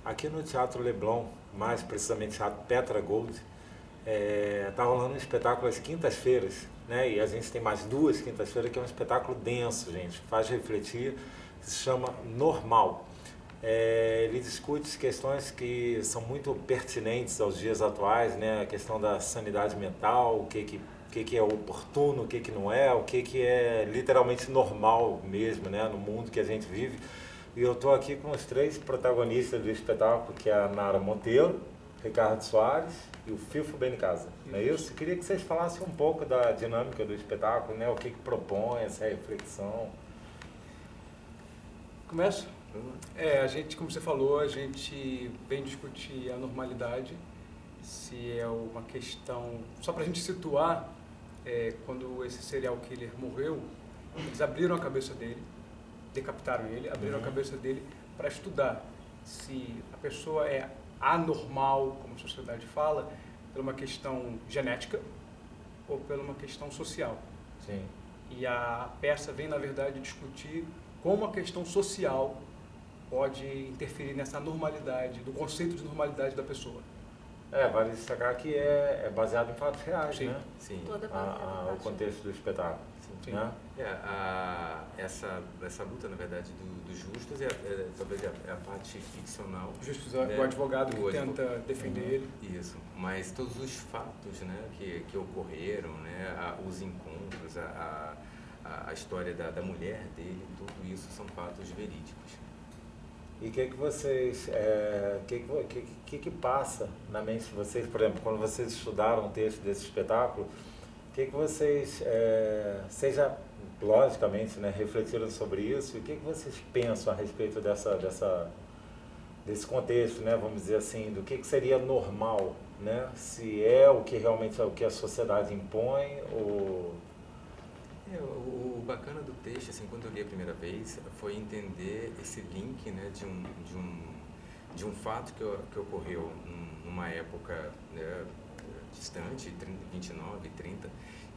Aqui no Teatro Leblon, mais precisamente Teatro Petra Gold, tá rolando um espetáculo às quintas-feiras, né? E a gente tem mais 2 quintas-feiras, que é um espetáculo denso, gente, faz refletir, que se chama Normal. Ele discute questões que são muito pertinentes aos dias atuais, né? A questão da sanidade mental, o que é oportuno, o que não é, o que é literalmente normal mesmo, né? No mundo que a gente vive. E eu estou aqui com os 3 protagonistas do espetáculo, que é a Nara Monteiro, Ricardo Soares e o Fifo Benicasa. Não é isso? Eu queria que vocês falassem um pouco da dinâmica do espetáculo, né? O que propõe essa reflexão. Começa? A gente, como você falou, a gente vem discutir a normalidade, se é uma questão... Só para a gente situar, quando esse serial killer morreu, eles abriram a cabeça dele, decapitaram ele, abriram a cabeça dele para estudar se a pessoa é anormal, como a sociedade fala, por uma questão genética ou por uma questão social. Sim. E a peça vem, na verdade, discutir como a questão social pode interferir nessa normalidade, do conceito de normalidade da pessoa. Vale destacar que é baseado em fatos reais, Sim. né? Sim. Toda baseada O contexto do espetáculo. Sim. Né? Essa luta, na verdade, dos justos talvez é a parte ficcional. Justos, né? o advogado que O tenta defender ele. Isso, mas todos os fatos, né, que ocorreram, né, os encontros, a história da mulher dele, tudo isso são fatos verídicos. E o que vocês, que passa na mente de vocês, por exemplo, quando vocês estudaram o texto desse espetáculo, o que vocês, seja logicamente, né, refletiram sobre isso, e o que vocês pensam a respeito desse contexto, né, vamos dizer assim, do que seria normal, né, se é o que realmente é o que a sociedade impõe ou... O bacana do texto, assim, quando eu li a primeira vez, foi entender esse link, né, de um fato que ocorreu numa época, né, distante, 29, 30,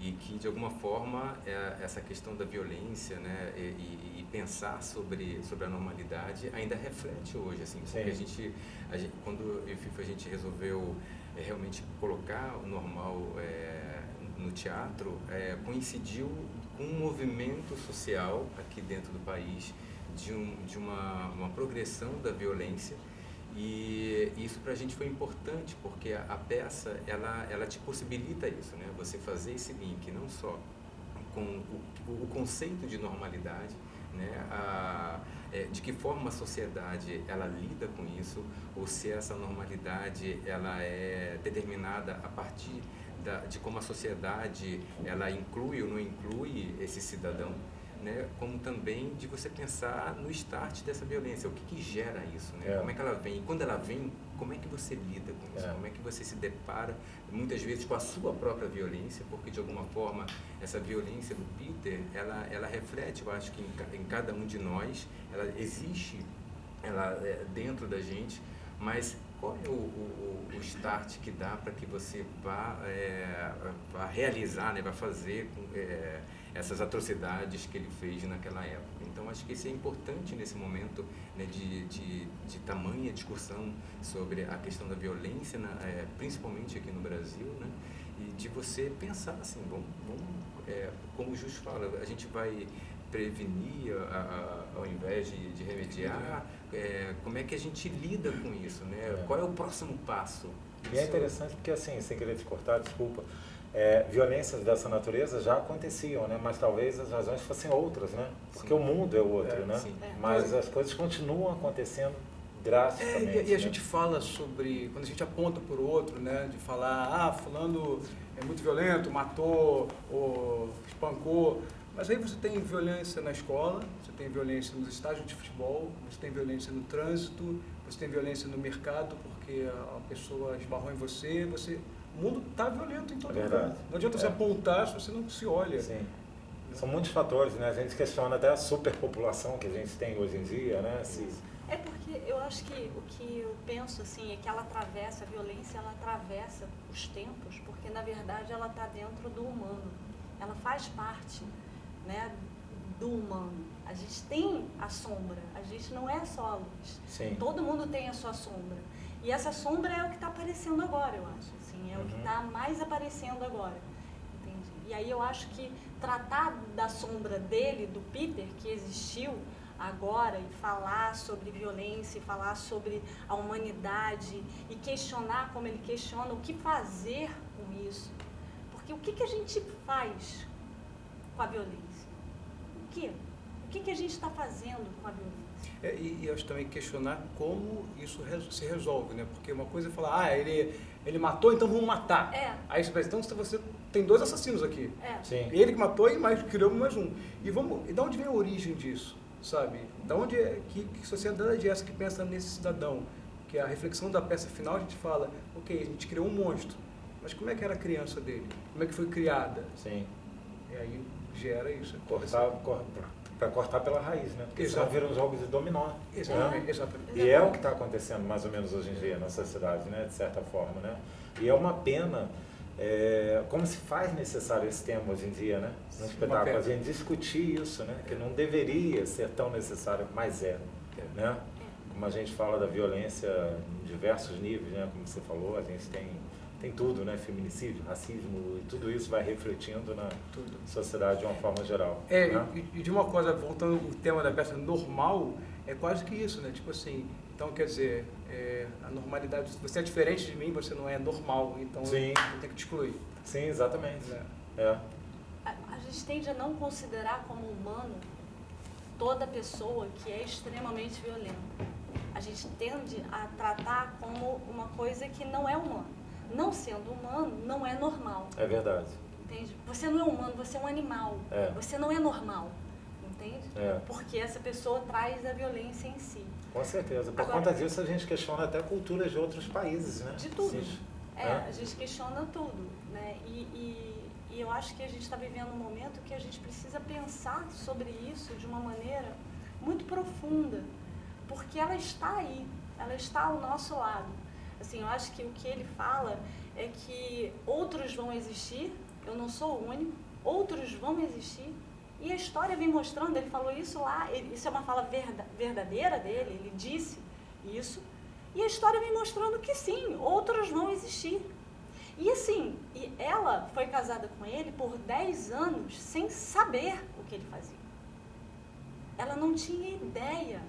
e que de alguma forma essa questão da violência, né, e pensar sobre a normalidade ainda reflete hoje, assim, porque a gente quando eu e Fifa a gente resolveu realmente colocar o normal no teatro, coincidiu com um movimento social aqui dentro do país de uma progressão da violência, e isso para a gente foi importante porque a peça ela te possibilita isso, né? Você fazer esse link não só com o conceito de normalidade, né? De que forma a sociedade ela lida com isso, ou se essa normalidade ela é determinada a partir de como a sociedade ela inclui ou não inclui esse cidadão, né? Como também de você pensar no start dessa violência, o que gera isso, né? Como é que ela vem? E quando ela vem, como é que você lida com isso? Como é que você se depara, muitas vezes, com a sua própria violência, porque de alguma forma essa violência do Peter, ela reflete, eu acho que em cada um de nós, ela existe, ela dentro da gente, mas qual é o start que dá para que você vá realizar, né, vá fazer essas atrocidades que ele fez naquela época? Então, acho que isso é importante nesse momento, né, de tamanha discussão sobre a questão da violência, principalmente aqui no Brasil, né, e de você pensar assim, como o Justo fala, a gente vai prevenir ao invés de remediar, como é que a gente lida com isso, né? Qual é o próximo passo? E é interessante porque, assim, sem querer te cortar, desculpa, violências dessa natureza já aconteciam, né? Mas talvez as razões fossem outras, né? Porque o mundo é outro, né? Mas as coisas continuam acontecendo drasticamente. E a gente fala sobre, quando a gente aponta por outro, né? De falar, fulano é muito violento, matou ou espancou. Mas aí você tem violência na escola, você tem violência nos estádios de futebol, você tem violência no trânsito, você tem violência no mercado porque a pessoa esbarrou em você. O mundo está violento em todo lugar. Não adianta você apontar se você não se olha. Sim. São muitos fatores, né? A gente questiona até a superpopulação que a gente tem hoje em dia, né? É porque eu acho que o que eu penso assim é que ela atravessa, a violência ela atravessa os tempos, porque na verdade ela está dentro do humano, ela faz parte, né, do humano. A gente tem a sombra, a gente não é só a luz. Sim. Todo mundo tem a sua sombra. E essa sombra é o que está aparecendo agora, eu acho. Assim, é o que está mais aparecendo agora. Entende? E aí eu acho que tratar da sombra dele, do Peter, que existiu agora, e falar sobre violência, e falar sobre a humanidade, e questionar como ele questiona o que fazer com isso. Porque o que a gente faz com a violência? O quê? O que a gente está fazendo com a violência? E acho também questionar como isso se resolve, né? Porque uma coisa é falar, ele matou, então vamos matar. Aí você pensa, então você tem 2 assassinos aqui. Sim. Ele que matou e criou mais um. E de onde vem a origem disso, sabe? Da onde que sociedade é essa que pensa nesse cidadão? Que a reflexão da peça final a gente fala, ok, a gente criou um monstro, mas como é que era a criança dele? Como é que foi criada? Sim. E aí gera isso. Para cortar pela raiz, né? Porque senão viram jogos de dominó. Exatamente. E é o que está acontecendo mais ou menos hoje em dia na sociedade, né? De certa forma, né? E é uma pena, como se faz necessário esse tema hoje em dia, né? No espetáculo, a gente discutir isso, né? Que não deveria ser tão necessário, mas né? Como a gente fala da violência em diversos níveis, né? Como você falou, a gente tem tudo, né? Feminicídio, racismo, e tudo isso vai refletindo na sociedade de uma forma geral. Né? E de uma coisa, voltando ao tema da peça normal, é quase que isso, né? Tipo assim, então quer dizer, a normalidade, se você é diferente de mim, você não é normal, então eu tenho que te excluir. Sim, exatamente. A gente tende a não considerar como humano toda pessoa que é extremamente violenta. A gente tende a tratar como uma coisa que não é humana. Não sendo humano, não é normal. É verdade. Entende? Você não é humano, você é um animal. Você não é normal. Entende? Porque essa pessoa traz a violência em si. Com certeza. Por conta disso, a gente questiona até culturas de outros países, né? De tudo. A gente questiona tudo, né? E eu acho que a gente está vivendo um momento que a gente precisa pensar sobre isso de uma maneira muito profunda. Porque ela está aí. Ela está ao nosso lado. Assim, eu acho que o que ele fala é que outros vão existir, eu não sou o único, outros vão existir, e a história vem mostrando, ele falou isso lá, isso é uma fala verdadeira dele, ele disse isso, e a história vem mostrando que sim, outros vão existir. E assim, ela foi casada com ele por 10 anos sem saber o que ele fazia. Ela não tinha ideia.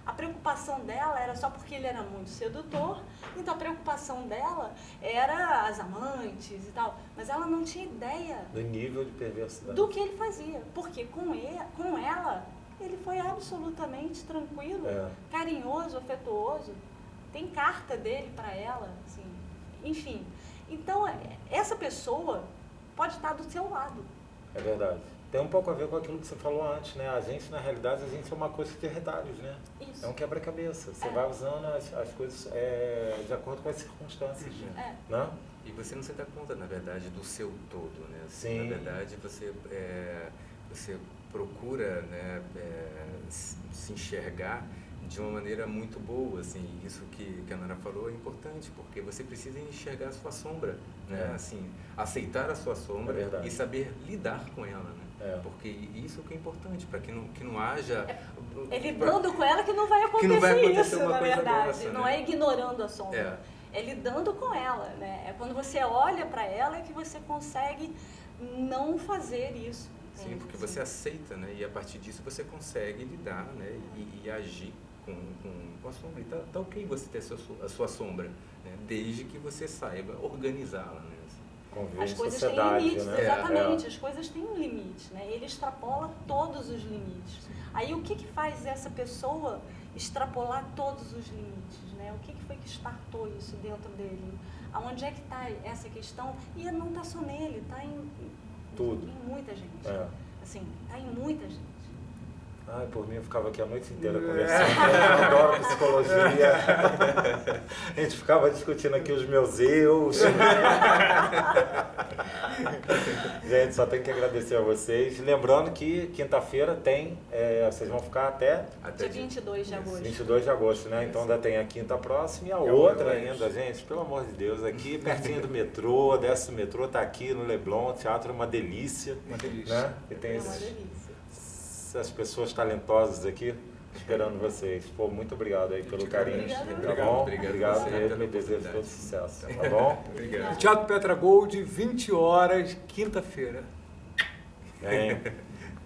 A preocupação dela era só porque ele era muito sedutor, então a preocupação dela era as amantes e tal, mas ela não tinha ideia do nível de perversidade do que ele fazia, porque com ela ele foi absolutamente tranquilo, carinhoso, afetuoso, tem carta dele para ela, assim, enfim. Então essa pessoa pode estar do seu lado. É verdade. Tem um pouco a ver com aquilo que você falou antes, né? A gente, na realidade, a gente é uma coisa de retalhos, né? Isso. É um quebra-cabeça. Você vai usando as coisas de acordo com as circunstâncias, né? E você não se dá conta, na verdade, do seu todo, né? Sim. Na verdade, você procura, né, se enxergar de uma maneira muito boa, assim, isso que a Nara falou é importante, porque você precisa enxergar a sua sombra, né? Assim, aceitar a sua sombra e saber lidar com ela, né? Porque isso que é importante, para que não haja... É lidando com ela que não vai acontecer isso, na verdade. Dessa, não é ignorando a sombra. É lidando com ela, né? É quando você olha para ela que você consegue não fazer isso. Sim, porque você aceita, né? E a partir disso você consegue lidar, né? E agir com a sombra. E tá ok você ter a sua sombra, né? Desde que você saiba organizá-la, né? As coisas têm limites, né? Exatamente, as coisas têm um limite, né? Ele extrapola todos os limites. Aí o que faz essa pessoa extrapolar todos os limites, né? O que foi que startou isso dentro dele? Aonde é que está essa questão? E não está só nele, está em muita gente. Assim, está em muita gente. Ai, por mim eu ficava aqui a noite inteira conversando. Eu adoro psicologia. A gente ficava discutindo aqui os meus erros. Gente, só tenho que agradecer a vocês. Lembrando que quinta-feira tem, vocês vão ficar até dia 22 de agosto. 22 de agosto, né? Então ainda tem a quinta próxima e a outra ainda, gente. Pelo amor de Deus, aqui pertinho do metrô, desce o metrô, tá aqui no Leblon, o teatro é uma delícia. Uma delícia. Né? E tem uma delícia. essas pessoas talentosas aqui esperando vocês. Pô, muito obrigado aí pelo carinho. Obrigada. Tá bom? Obrigado Obrigado você mesmo pela e desejo oportunidade. todo sucesso. Tá bom? Obrigado. Teatro Petra Gold, 20 horas, quinta-feira. Bem.